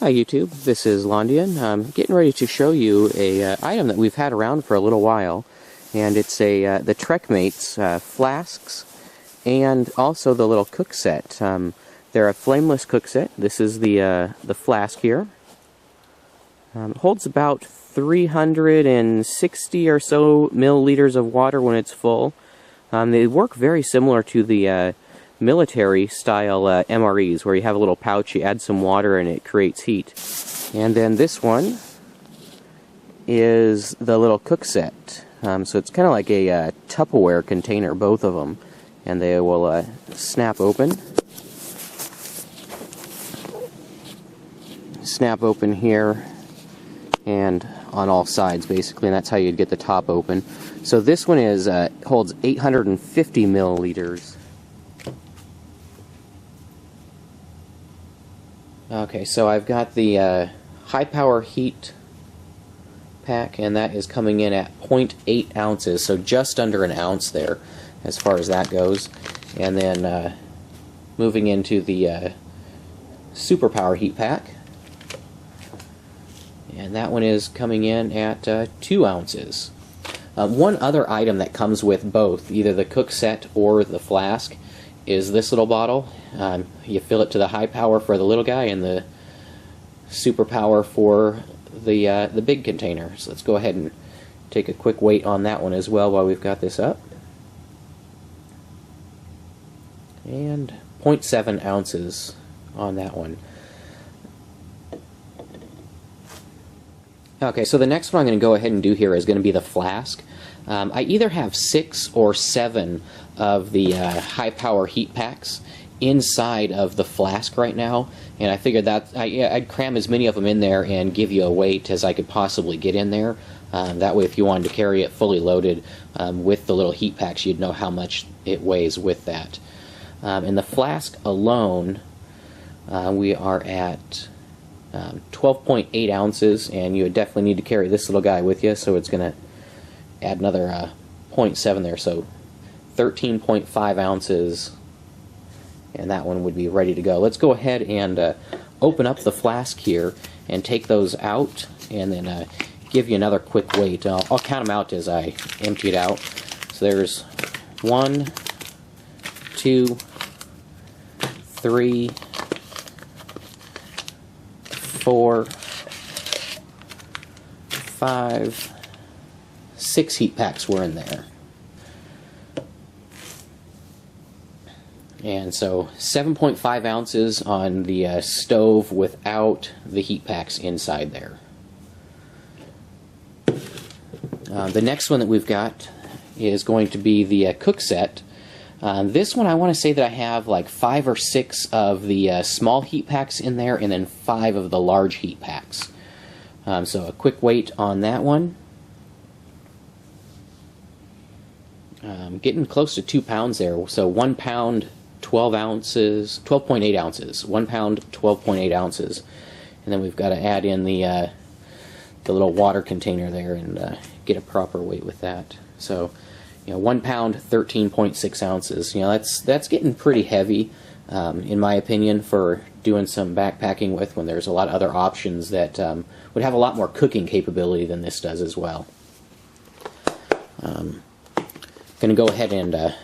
Hi YouTube, this is Londian. I'm getting ready to show you a item that we've had around for a little while, and it's the Trekmates flasks and also the little cook set. They're a flameless cook set. This is the flask here. Holds about 360 or so milliliters of water when it's full. They work very similar to the military style MREs, where you have a little pouch, you add some water and it creates heat. And then this one is the little cook set. So it's kind of like a Tupperware container, both of them, and they will snap open. Snap open here and on all sides basically, and that's how you'd get the top open. So this one is holds 850 milliliters. Okay, so I've got the high power heat pack, and that is coming in at 0.8 ounces, so just under an ounce there as far as that goes. And then moving into the super power heat pack, and that one is coming in at 2 ounces. One other item that comes with both, either the cook set or the flask, is this little bottle. You fill it to the high power for the little guy and the super power for the big container. So let's go ahead and take a quick weight on that one as well while we've got this up. And 0.7 ounces on that one. Okay, so the next one I'm going to go ahead and do here is going to be the flask. I either have 6 or 7 of the high power heat packs inside of the flask right now, and I figured that I'd cram as many of them in there and give you a weight as I could possibly get in there. That way if you wanted to carry it fully loaded with the little heat packs, you'd know how much it weighs with that. In the flask alone, we are at 12.8 ounces, and you would definitely need to carry this little guy with you, so it's going to add another 0.7 there, so 13.5 ounces, and that one would be ready to go. Let's go ahead and open up the flask here and take those out, and then give you another quick weight. I'll count them out as I empty it out. So there's 1, 2, 3, 4, 5, 6 heat packs were in there. And so 7.5 ounces on the stove without the heat packs inside there. The next one that we've got is going to be the cook set. This one I want to say that I have like 5 or 6 of the small heat packs in there, and then 5 of the large heat packs. So a quick weight on that one. Getting close to 2 pounds there. So 1 pound, 12 ounces, 12.8 ounces. 1 pound, 12.8 ounces. And then we've got to add in the little water container there and get a proper weight with that. So, 1 pound, 13.6 ounces. That's getting pretty heavy, in my opinion, for doing some backpacking with, when there's a lot of other options that would have a lot more cooking capability than this does as well. Going to go ahead and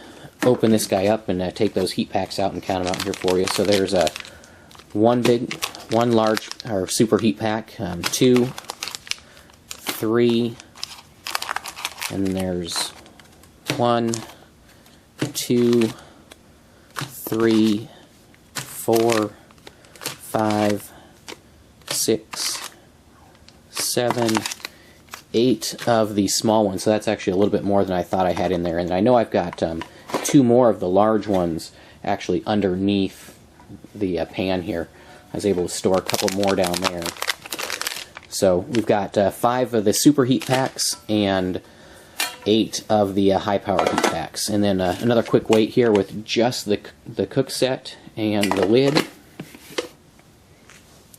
open this guy up and take those heat packs out and count them out here for you. So there's one large or super heat pack, 2, 3, and then there's 1, 2, 3, 4, 5, 6, 7, 8 of the small ones. So that's actually a little bit more than I thought I had in there. And I know I've got 2 more of the large ones actually underneath the pan here. I was able to store a couple more down there. So we've got 5 of the super heat packs and 8 of the high power heat packs. And then another quick weight here with just the cook set and the lid.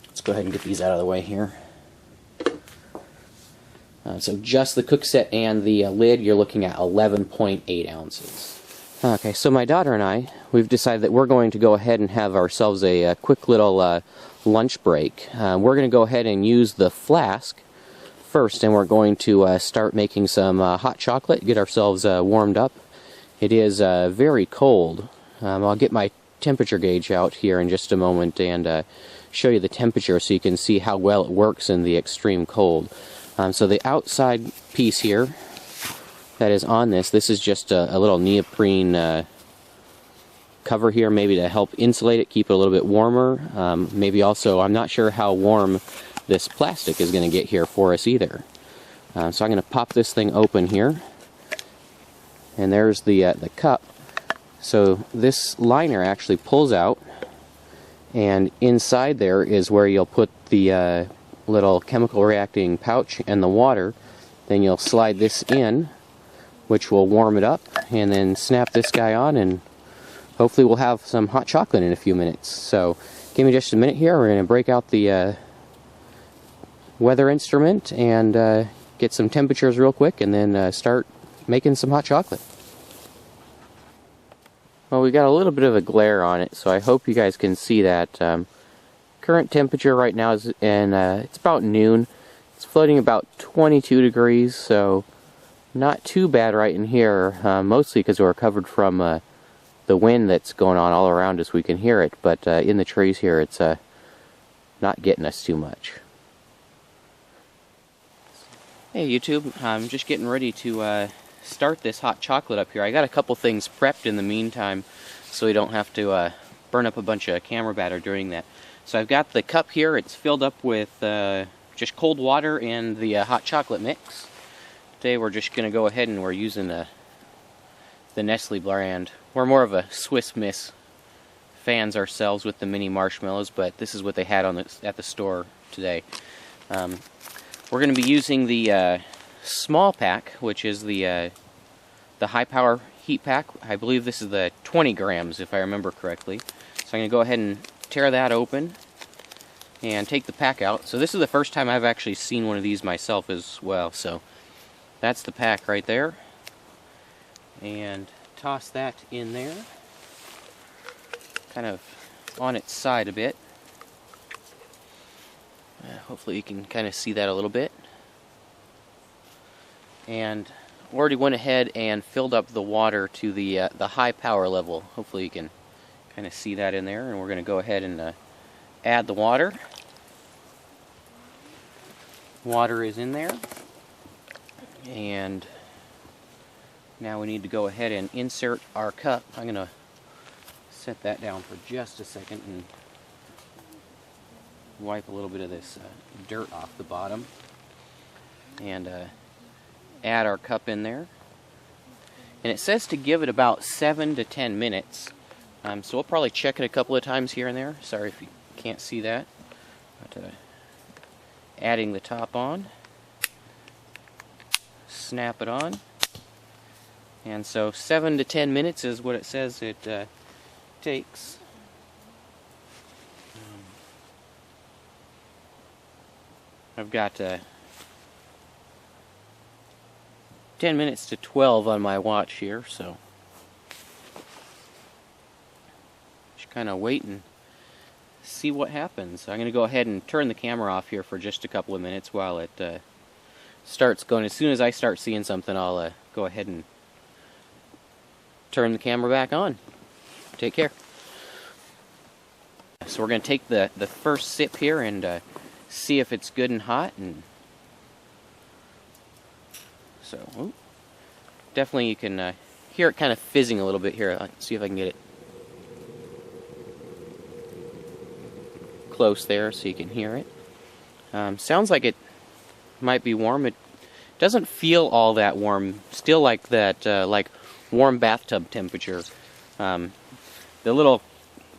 Let's go ahead and get these out of the way here. So just the cook set and the lid, you're looking at 11.8 ounces. Okay, so my daughter and I, we've decided that we're going to go ahead and have ourselves a quick little lunch break. We're going to go ahead and use the flask first, and we're going to start making some hot chocolate, get ourselves warmed up. It is very cold. I'll get my temperature gauge out here in just a moment and show you the temperature so you can see how well it works in the extreme cold. So the outside piece here that is on this is just a little neoprene cover here, maybe to help insulate it, keep it a little bit warmer. Maybe also, I'm not sure how warm this plastic is going to get here for us either. So I'm going to pop this thing open here, and there's the cup. So this liner actually pulls out, and inside there is where you'll put the little chemical reacting pouch and the water. Then you'll slide this in, which will warm it up, and then snap this guy on, and hopefully we'll have some hot chocolate in a few minutes. So give me just a minute here. We're going to break out the weather instrument and get some temperatures real quick, and then start making some hot chocolate. Well, we got a little bit of a glare on it, so I hope you guys can see that. Current temperature right now is it's about noon. It's floating about 22 degrees, so not too bad right in here, mostly because we're covered from the wind that's going on all around us. We can hear it, but in the trees here it's not getting us too much. Hey YouTube, I'm just getting ready to start this hot chocolate up here. I got a couple things prepped in the meantime so we don't have to burn up a bunch of camera batter doing that. So I've got the cup here. It's filled up with just cold water and the hot chocolate mix. Today we're just going to go ahead and we're using the Nestle brand. We're more of a Swiss Miss fans ourselves with the mini marshmallows, but this is what they had on at the store today. We're going to be using the small pack, which is the high power heat pack. I believe this is the 20 grams if I remember correctly. So I'm going to go ahead and tear that open and take the pack out. So this is the first time I've actually seen one of these myself as well. So that's the pack right there. And toss that in there, kind of on its side a bit. Hopefully you can kind of see that a little bit. And already went ahead and filled up the water to the high power level. Hopefully you can kind of see that in there, and we're going to go ahead and add the water. Water is in there, and now we need to go ahead and insert our cup. I'm going to set that down for just a second and wipe a little bit of this dirt off the bottom, and add our cup in there. And it says to give it about 7 to 10 minutes. So we'll probably check it a couple of times here and there. Sorry if you can't see that. But, adding the top on. Snap it on. And so 7 to 10 minutes is what it says it takes. I've got 10 minutes to 12 on my watch here, so just kind of wait and see what happens. I'm going to go ahead and turn the camera off here for just a couple of minutes while it starts going. As soon as I start seeing something, I'll go ahead and turn the camera back on. Take care. So we're going to take the first sip here and see if it's good and hot. And so, definitely you can hear it kind of fizzing a little bit here. Let's see if I can get it close there so you can hear it. Sounds like it might be warm. It doesn't feel all that warm. Still like that, like warm bathtub temperature. The little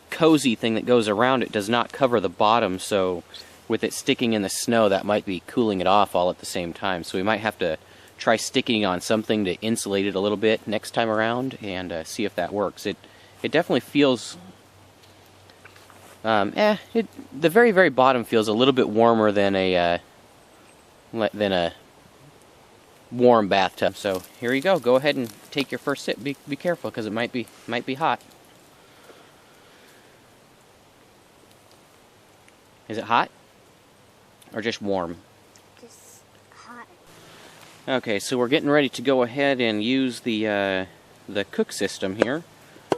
cozy thing that goes around it does not cover the bottom, so with it sticking in the snow, that might be cooling it off all at the same time. So we might have to try sticking on something to insulate it a little bit next time around and see if that works. It definitely feels the very, very bottom feels a little bit warmer than a warm bathtub. So here you go. Go ahead and take your first sip. Be careful because it might be hot. Is it hot? Or just warm? Just hot. Okay, so we're getting ready to go ahead and use the cook system here.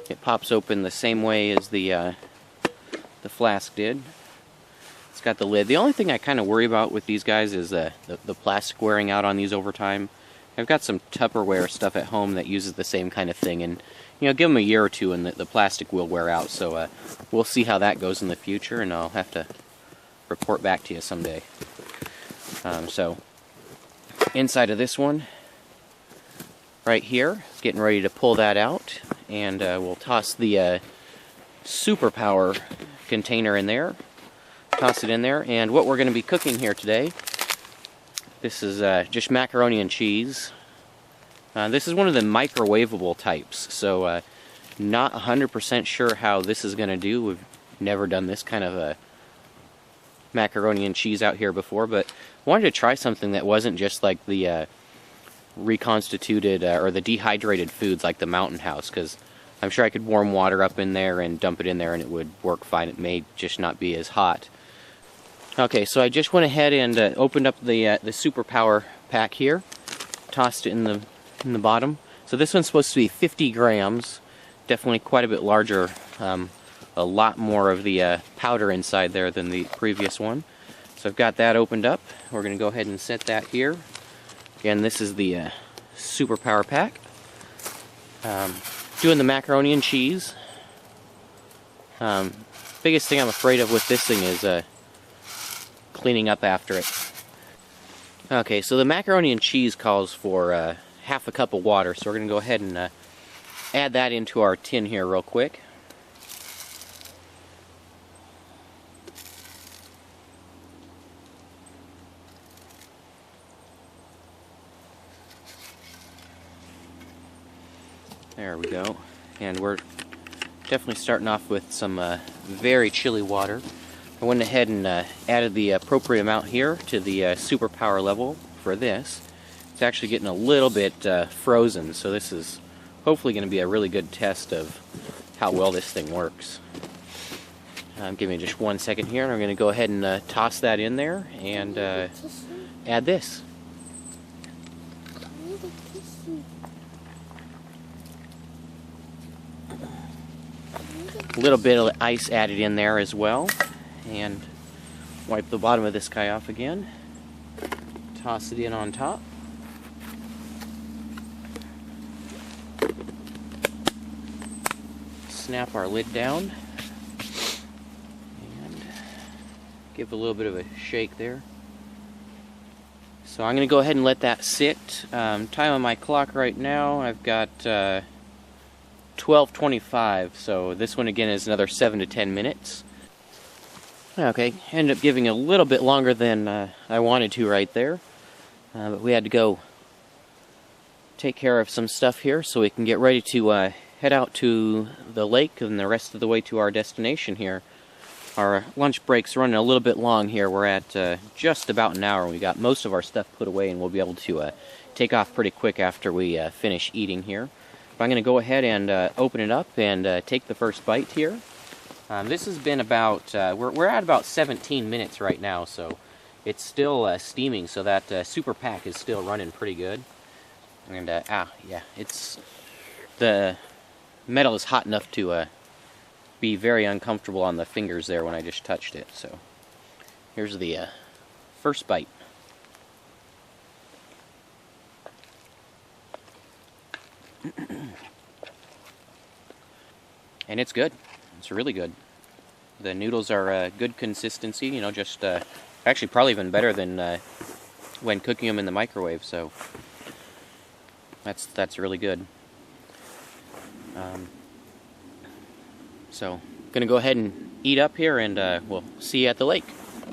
It pops open the same way as the flask did. It's got the lid. The only thing I kind of worry about with these guys is the plastic wearing out on these over time. I've got some Tupperware stuff at home that uses the same kind of thing, and you know, give them a year or two and the plastic will wear out, so we'll see how that goes in the future, and I'll have to report back to you someday. So, inside of this one, right here, getting ready to pull that out, and we'll toss the Super Power container in there, toss it in there, and what we're going to be cooking here today, this is just macaroni and cheese. This is one of the microwavable types, so not 100% sure how this is going to do. We've never done this kind of a macaroni and cheese out here before, but wanted to try something that wasn't just like the reconstituted or the dehydrated foods like the Mountain House, because I'm sure I could warm water up in there and dump it in there and it would work fine. It may just not be as hot. Okay, so I just went ahead and opened up the Super Power pack here, tossed it in the bottom. So this one's supposed to be 50 grams, definitely quite a bit larger, a lot more of the powder inside there than the previous one. So I've got that opened up. We're going to go ahead and set that here. Again, this is the Super Power pack. Doing the macaroni and cheese. Biggest thing I'm afraid of with this thing is cleaning up after it. Okay, so the macaroni and cheese calls for half a cup of water, so we're going to go ahead and add that into our tin here real quick. There we go. And we're definitely starting off with some very chilly water. I went ahead and added the appropriate amount here to the Super Power level for this. It's actually getting a little bit frozen, so this is hopefully going to be a really good test of how well this thing works. Give me just 1 second here, and I'm going to go ahead and toss that in there and add this. A little bit of ice added in there as well, and wipe the bottom of this guy off again. Toss it in on top. Snap our lid down and give a little bit of a shake there. So I'm going to go ahead and let that sit. Time on my clock right now, I've got 12:25, so this one again is another 7 to 10 minutes. Okay, ended up giving a little bit longer than I wanted to right there, but we had to go take care of some stuff here so we can get ready to head out to the lake and the rest of the way to our destination here. Our lunch break's running a little bit long here. We're at just about an hour. We got most of our stuff put away, and we'll be able to take off pretty quick after we finish eating here. But I'm going to go ahead and open it up and take the first bite here. This has been about, we're at about 17 minutes right now, so it's still steaming, so that Super Pack is still running pretty good. And, yeah, it's, the metal is hot enough to be very uncomfortable on the fingers there when I just touched it. So here's the first bite. And it's good. It's really good. The noodles are good consistency, you know, just actually probably even better than when cooking them in the microwave, so that's really good. So, gonna go ahead and eat up here, and we'll see you at the lake.